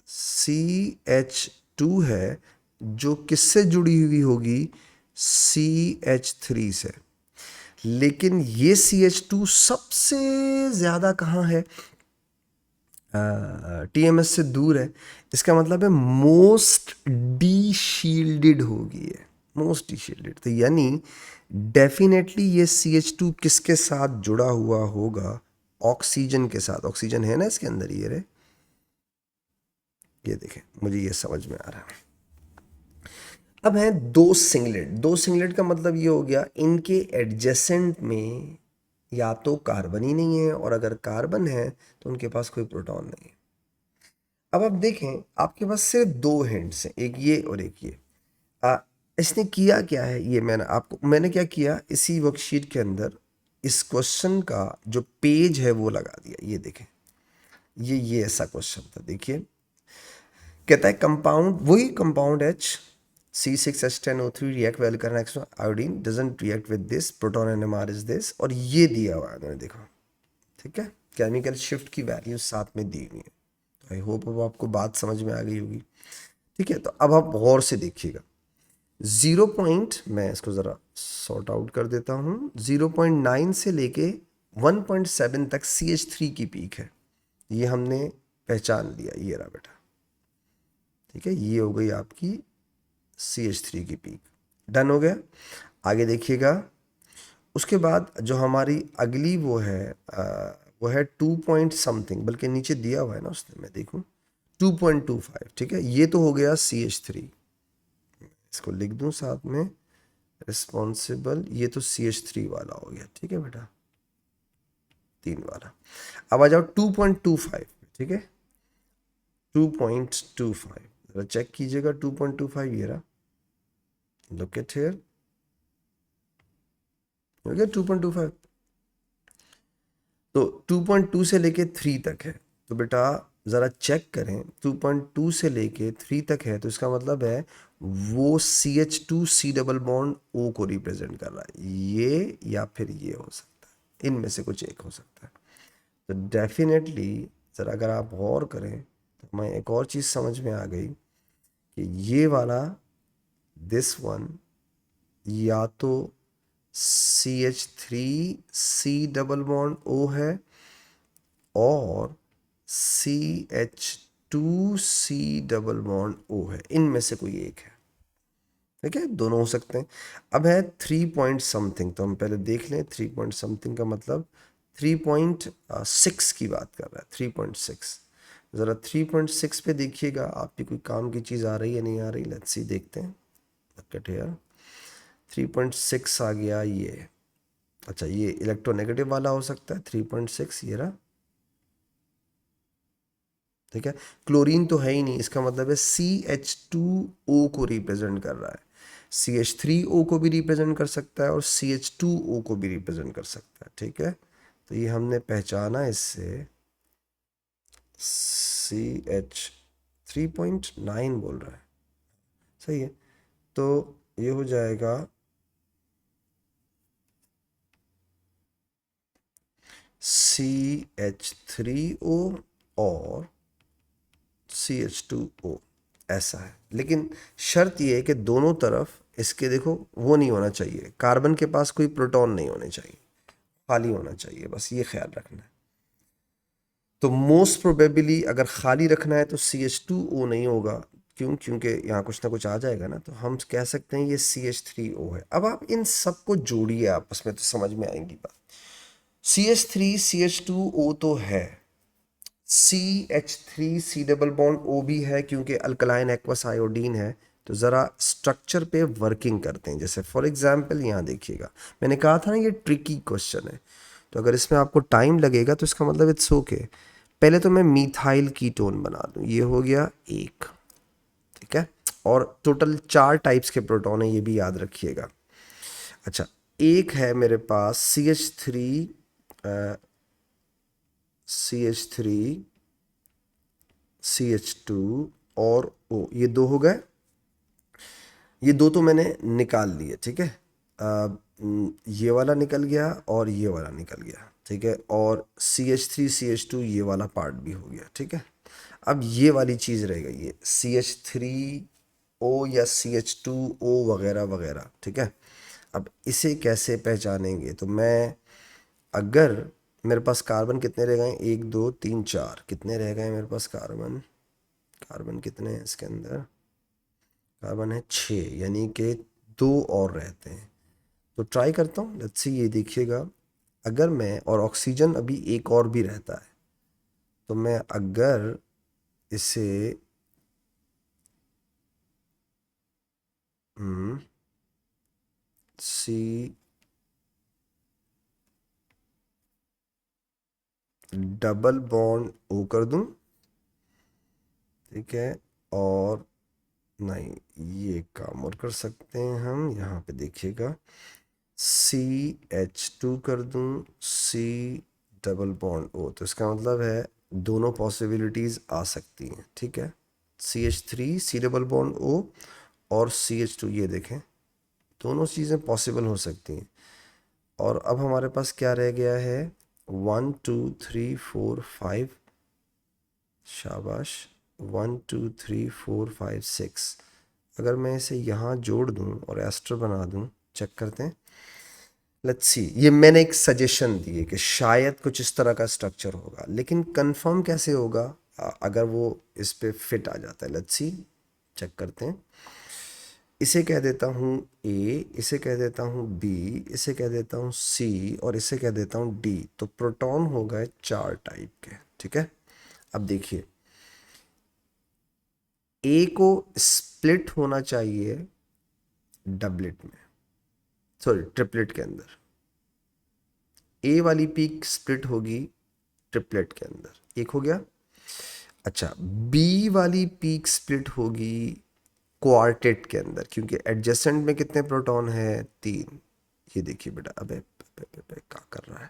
CH2 है जो किससे जुड़ी हुई होगी, CH3 से, लेकिन ये CH2 सबसे ज़्यादा कहाँ है, TMS से दूर है, इसका मतलब है मोस्ट डी शील्डेड होगी ये, मोस्ट डी शील्डेड, तो यानी डेफिनेटली ये CH2 किसके साथ जुड़ा हुआ होगा, ऑक्सीजन के साथ। ऑक्सीजन है ना इसके अंदर, ये रे, ये देखें, मुझे ये समझ में आ रहा है। अब है दो सिंगलेट। दो सिंगलेट का मतलब ये हो गया इनके एडजेसेंट में या तो कार्बन ही नहीं है, और अगर कार्बन है तो उनके पास कोई प्रोटॉन नहीं है। अब आप देखें, आपके पास सिर्फ दो हिंट्स हैं, एक ये और एक ये। आ, इसने किया क्या है, ये मैंने क्या किया, इसी वर्कशीट के अंदर इस क्वेश्चन का जो पेज है वो लगा दिया। ये देखें, ये ऐसा क्वेश्चन था, देखिए, कहता है कंपाउंड, वही compound H C6H10O3 react well करना iodine doesn't react with this, proton NMR is this, और ये दिया हुआ है उन्होंने, देखो, ठीक है, केमिकल शिफ्ट की वैल्यू साथ में दी हुई है। आई होप अब आपको बात समझ में आ गई होगी, ठीक है। तो अब आप गौर से देखिएगा, 0 मैं इसको ज़रा सॉर्ट आउट कर देता हूँ, 0.9 से लेके 1.7 तक CH3 की पीक है, ये हमने पहचान लिया, ये रहा बेटा, ठीक है, ये हो गई आपकी CH3 की पीक, डन हो गया। आगे देखिएगा, उसके बाद जो हमारी अगली वो है वो है 2 पॉइंट समथिंग, बल्कि नीचे दिया हुआ है ना उसने, मैं देखूं, 2.25, ठीक है, ये तो हो गया CH3, इसको लिख दूं साथ में, रिस्पॉन्सिबल, ये तो CH3 वाला हो गया, ठीक है बेटा, 3 वाला। अब आ जाओ 2.25, ठीक है, 2.25, जरा चेक कीजिएगा, 2.25 ये रहा, लुक एट हियर, हो गया 2.25। तो 2.2 से लेके 3 तक है, तो बेटा ज़रा चेक करें, 2.2 से लेके 3 तक है तो इसका मतलब है वो CH2 C double bond O को रिप्रेजेंट कर रहा है, ये या फिर ये हो सकता है, इनमें से कुछ एक हो सकता है। तो डेफिनेटली ज़रा अगर आप गौर करें तो हमें एक और चीज़ समझ में आ गई कि ये वाला, दिस वन, या तो CH3C डबल बॉन्ड O है और CH2C डबल बॉन्ड O है, इनमें से कोई एक है। ठीक है, दोनों हो सकते हैं। अब है 3 पॉइंट समथिंग, तो हम पहले देख लें 3 पॉइंट समथिंग का मतलब 3.6 की बात कर रहा है, 3.6। ज़रा 3.6 पे देखिएगा, आपकी कोई काम की चीज़ आ रही है नहीं आ रही, लेट्स सी, देखते हैं। कट है 3.6 आ गया ये। अच्छा, ये इलेक्ट्रोनेगेटिव वाला हो सकता है 3.6, ये रहा। ठीक है, क्लोरीन तो है ही नहीं, इसका मतलब है CH2O को रिप्रेजेंट कर रहा है। CH3O को भी रिप्रेजेंट कर सकता है और CH2O को भी रिप्रेजेंट कर सकता है। ठीक है, तो ये हमने पहचाना इससे। CH3.9 बोल रहा है, सही है। तो ये हो जाएगा CH3O और CH2O, ऐसा है। लेकिन शर्त ये है कि दोनों तरफ इसके देखो वो नहीं होना चाहिए, कार्बन के पास कोई प्रोटॉन नहीं होने चाहिए, खाली होना चाहिए, बस ये ख्याल रखना है। तो मोस्ट प्रोबेबली अगर खाली रखना है तो CH2O नहीं होगा, क्यों? क्योंकि यहाँ कुछ ना कुछ आ जाएगा ना, तो हम कह सकते हैं ये CH3O है। अब आप इन सबको जोड़िए आपस में तो समझ में आएंगी बात। CH3 CH2O तो है, CH3C डबल बॉन्ड O भी है क्योंकि अल्कलाइन एक्वस आयोडीन है। तो ज़रा स्ट्रक्चर पे वर्किंग करते हैं। जैसे फॉर एग्जांपल यहाँ देखिएगा, मैंने कहा था ना ये ट्रिकी क्वेश्चन है, तो अगर इसमें आपको टाइम लगेगा तो इसका मतलब इट्स ओके। पहले तो मैं मीथाइल कीटोन बना दूँ, ये हो गया एक। ठीक है, और टोटल 4 टाइप्स के प्रोटॉन है, ये भी याद रखिएगा। अच्छा, एक है मेरे पास CH3 CH2 और O, ये दो हो गए। ये दो तो मैंने निकाल लिए, ठीक है। ये वाला निकल गया और ये वाला निकल गया, ठीक है। और CH3 CH2 ये वाला पार्ट भी हो गया, ठीक है। अब ये वाली चीज़ रह गई, ये CH3O या CH2O वगैरह वगैरह, ठीक है। अब इसे कैसे पहचानेंगे? तो मैं, अगर मेरे पास कार्बन कितने रह गए, 1 2 3 4, कितने रह गए मेरे पास कार्बन? कार्बन कितने हैं इसके अंदर? कार्बन है 6, यानी कि 2 और रहते हैं। तो ट्राई करता हूँ, लेट्स सी, ये देखिएगा। अगर मैं, और ऑक्सीजन अभी एक और भी रहता है, तो मैं अगर इसे सी डबल बॉन्ड O कर दूं, ठीक है। और नहीं, ये काम और कर सकते हैं हम, यहाँ पे देखिएगा, CH2 कर दूं, C डबल बॉन्ड O, तो इसका मतलब है दोनों पॉसिबिलिटीज़ आ सकती हैं, ठीक है। CH3 C double bond O और CH2, ये देखें, दोनों चीज़ें पॉसिबल हो सकती हैं। और अब हमारे पास क्या रह गया है? 1 2 3 4 5, शाबाश, 1 2 3 4 5 6। अगर मैं इसे यहाँ जोड़ दूँ और एस्टर बना दूँ, चेक करते हैं, लेट्स सी। ये मैंने एक सजेशन दी है कि शायद कुछ इस तरह का स्ट्रक्चर होगा, लेकिन कंफर्म कैसे होगा अगर वो इस पे फिट आ जाता है? लेट्स सी, चेक करते हैं। इसे कह देता हूँ A, इसे कह देता हूँ B, इसे कह देता हूँ C और इसे कह देता हूँ D। तो प्रोटॉन हो गए 4 टाइप के, ठीक है। अब देखिए, A को स्प्लिट होना चाहिए डबलेट में, सॉरी ट्रिपलेट के अंदर। A वाली पीक स्प्लिट होगी ट्रिपलेट के अंदर, एक हो गया। अच्छा, B वाली पीक स्प्लिट होगी क्वार्टेट के अंदर, क्योंकि एडजेसेंट में कितने प्रोटॉन है? 3। ये देखिए बेटा, अबे क्या कर रहा है?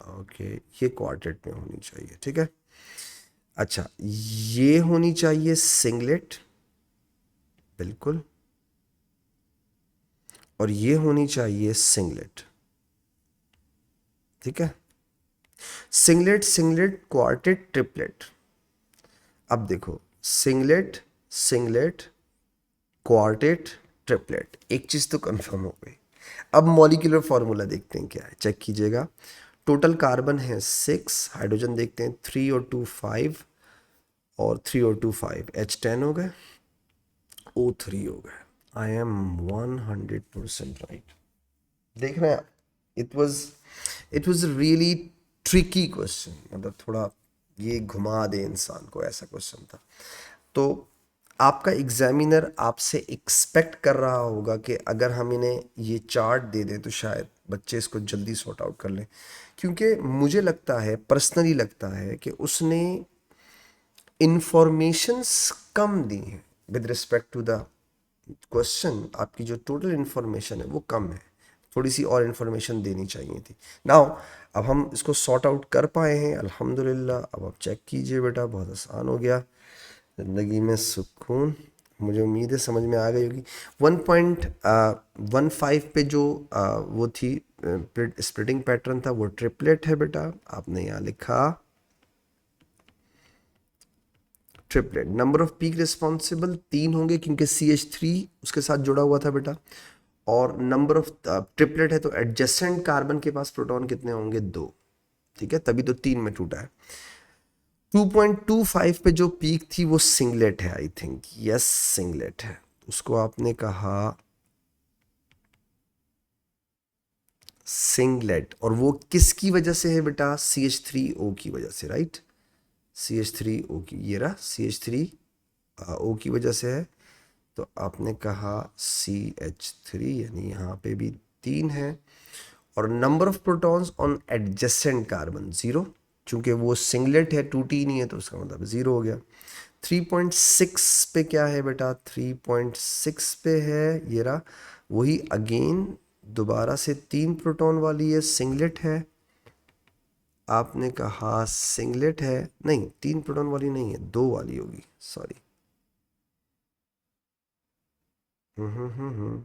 ओके, ये क्वार्टेट में होनी चाहिए, ठीक है। अच्छा, ये होनी चाहिए सिंगलेट, बिल्कुल, और ये होनी चाहिए सिंगलेट, ठीक है। Singlet singlet quartet triplet. अब देखो, सिंगलेट सिंगलेट क्वार्टेट ट्रिपलेट, एक चीज़ तो कंफर्म हो गई। अब मॉलिक्यूलर फॉर्मूला देखते हैं क्या है, चेक कीजिएगा। टोटल कार्बन है 6, हाइड्रोजन देखते हैं 3 और 2 5, और 3 और 2 5, H10 हो गए, O3 हो गए। I am 100% right. देख रहे हैं, it was really tricky question, मतलब थोड़ा ये घुमा दे इंसान को, ऐसा क्वेश्चन था। तो आपका एग्जामिनर आपसे एक्सपेक्ट कर रहा होगा कि अगर हम इन्हें ये चार्ट दे दें तो शायद बच्चे इसको जल्दी सॉर्ट आउट कर लें, क्योंकि मुझे लगता है, पर्सनली लगता है कि उसने इंफॉर्मेशंस कम दी हैं with respect to the question. आपकी जो टोटल इन्फॉर्मेशन है वो कम है, थोड़ी सी और इन्फॉर्मेशन देनी चाहिए थी। नाउ अब हम इसको सॉर्ट आउट कर पाए हैं अल्हम्दुलिल्लाह। अब आप चेक कीजिए बेटा, बहुत आसान हो गया, ज़िंदगी में सुकून। मुझे उम्मीद है समझ में आ गई होगी। 1.15 पे जो वो थी स्प्लिटिंग पैटर्न था, वो ट्रिपलेट है बेटा, आपने यहाँ लिखा triplet. Number off peak responsible 3 होंगे क्योंकि CH3 उसके साथ जुड़ा हुआ था बेटा, और नंबर ऑफ ट्रिपलेट है तो एडजेसेंट कार्बन के पास प्रोटॉन कितने होंगे, 2, ठीक है, तभी तो 3 में टूटा है। 2.25 पे जो पीक थी वो सिंगलेट है, आई थिंक, यस सिंगलेट है। उसको आपने कहा सिंगलेट, और वो किसकी वजह से है बेटा, CH3O की वजह से, राइट। CH3O की, ये रहा CH3O की वजह से है। तो आपने कहा CH3, यानी यहाँ पे भी 3 है, और number of protons on adjacent carbon 0, चूंकि वो सिंगलेट है, टूटी नहीं है, तो उसका मतलब 0 हो गया। 3.6 पे क्या है बेटा, 3.6 पे है, ये रहा, वही अगेन दोबारा से 3 प्रोटॉन वाली है, सिंगलेट है। आपने कहा सिंगलेट है, नहीं 3 प्रोटॉन वाली नहीं है, 2 वाली होगी, सॉरी। हम्म।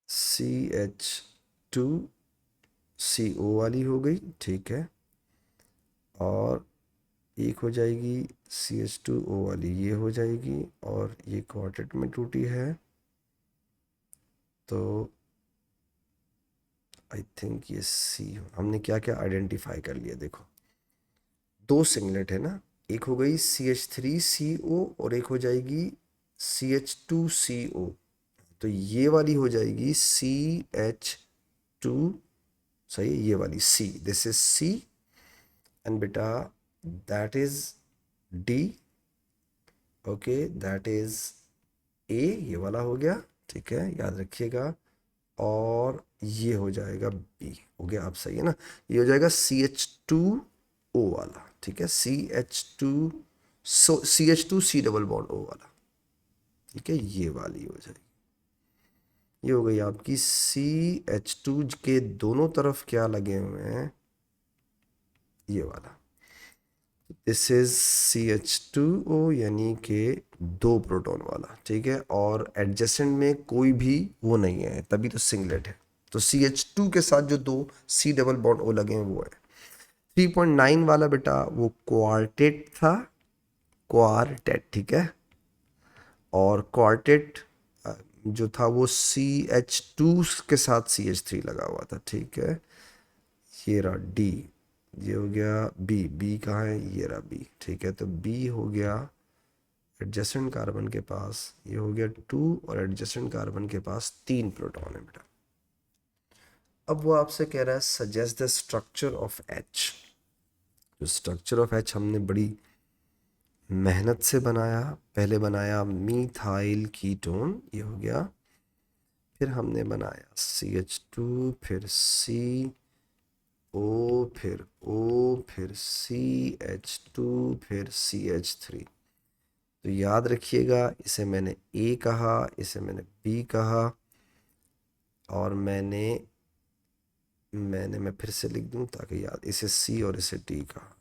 CH2CO वाली हो गई, ठीक है, और एक हो जाएगी CH2O वाली, ये हो जाएगी, और ये क्वार्टेट में टूटी है, तो आई थिंक ये C। हमने क्या क्या आइडेंटिफाई कर लिया, देखो 2 सिंगलेट है ना, एक हो गई CH3CO और एक हो जाएगी CH2CO, तो ये वाली हो जाएगी CH2, सही है, ये वाली C, this is C, and बेटा that is D, okay, that is A, ये वाला हो गया, ठीक है, याद रखिएगा। और ये हो जाएगा B, हो गया, आप सही है ना, ये हो जाएगा CH2O वाला, ठीक है, CH2 C double bond O वाला, ठीक है, ये वाली हो जाएगी। ये हो गई आपकी CH2 के दोनों तरफ क्या लगे हुए हैं, ये वाला, दिस इज CH2O, यानी कि 2 प्रोटॉन वाला, ठीक है, और एडजेसेंट में कोई भी वो नहीं है, तभी तो सिंगलेट है। तो CH2 के साथ जो 2 C डबल बॉन्ड O लगे हैं वो है। 3.9 वाला बेटा वो क्वार्टेट था, क्वार्टेट, ठीक है, और क्वार्टेट जो था वो CH2 के साथ CH3 लगा हुआ था, ठीक है, ये रहा D, ये हो गया B कहाँ है, ये रहा B, ठीक है, तो B हो गया एडजेसेंट कार्बन के पास, ये हो गया 2, और एडजेसेंट कार्बन के पास 3 प्रोटॉन है बेटा। अब वो आपसे कह रहा है suggest the structure of H। जो स्ट्रक्चर ऑफ H हमने बड़ी मेहनत से बनाया, पहले बनाया मीथाइल कीटोन, ये हो गया, फिर हमने बनाया CH2, फिर C, ओ, फिर CH2, फिर CH3। तो याद रखिएगा, इसे मैंने ए कहा, इसे मैंने बी कहा, और मैं फिर से लिख दूं ताकि याद, इसे सी और इसे डी कहा,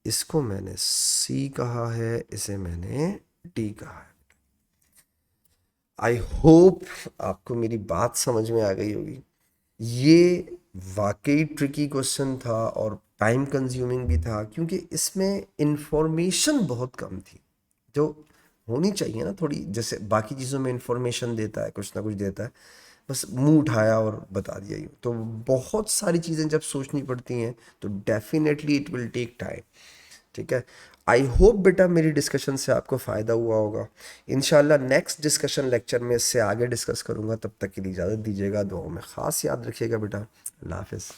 इसको मैंने सी कहा है, इसे मैंने डी कहा है। आई होप आपको मेरी बात समझ में आ गई होगी। ये वाकई ट्रिकी क्वेश्चन था और टाइम कंज्यूमिंग भी था, क्योंकि इसमें इंफॉर्मेशन बहुत कम थी जो होनी चाहिए ना थोड़ी। जैसे बाकी चीज़ों में इंफॉर्मेशन देता है, कुछ ना कुछ देता है, बस मुंह उठाया और बता दिया यूँ। तो बहुत सारी चीज़ें जब सोचनी पड़ती हैं तो definitely it will take time. ठीक है। आई होप बेटा मेरी डिस्कशन से आपको फ़ायदा हुआ होगा। इंशाल्लाह नेक्स्ट डिस्कशन लेक्चर में इससे आगे डिस्कस करूँगा। तब तक के लिए इजाज़त दीजिएगा। दुआओं में ख़ास याद रखिएगा बेटा। अल्लाह हाफ़िज़।